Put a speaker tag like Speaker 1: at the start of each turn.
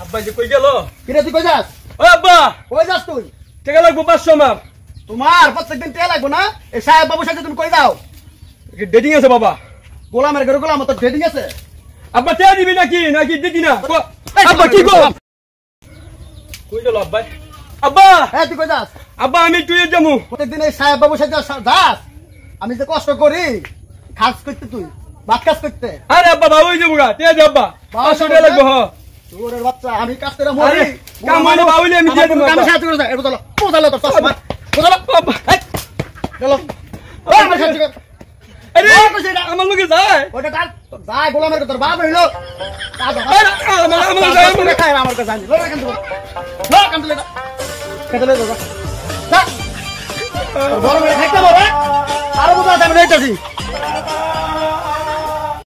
Speaker 1: আব্বা যে কই গেল?
Speaker 2: কিরে তুই কই যাস?
Speaker 1: ও আব্বা,
Speaker 2: কই যাস তুই?
Speaker 1: টাকা লাগবো 500 আমার।
Speaker 2: তোমার প্রত্যেকদিন তেল লাগবো না? এই সাহেব বাবুর সাথে তুমি কই যাও?
Speaker 1: ডেটিং আছে বাবা।
Speaker 2: গোলামের ঘরে গোলাম তো ডেটিং আছে।
Speaker 1: আব্বা টাকা দিবি নাকি নাকি দিবি না? আব্বা কি গো? কই গেল আব্বা? আব্বা,
Speaker 2: হ্যাঁ তুই কই যাস?
Speaker 1: আব্বা আমি তুই যামু।
Speaker 2: প্রত্যেকদিন এই সাহেব বাবুর সাথে যাস? আমি যে কষ্ট করি কাজ করতে তুই ভাত কাজ করতে।
Speaker 1: আরে আব্বা বাবু যাবো গা, টাকা দে আব্বা। 500 টাকা লাগবো। হ্যাঁ
Speaker 2: তোরের বাচ্চা আমি কাজ করে মরি।
Speaker 1: কাম হইলে বাউলে আমি দিয়ে দেব।
Speaker 2: আমি সাহায্য করে যা। এবার চলো পোজালো তো চশমা পোজালো
Speaker 1: আব্বা
Speaker 2: চলো আমার সাহায্য কর।
Speaker 1: আরে আমার লগে যায়।
Speaker 2: ওটা কার যায় গোলামের তোর বাপ হইলো
Speaker 1: আরে আমার যায়
Speaker 2: আমার খায় আমার কাছে জানি লড়া কেন লে কেটে লে দাদা যা বড় মেয়ে খাইতে বড় আরো বুঝা যাবে না এইটাছি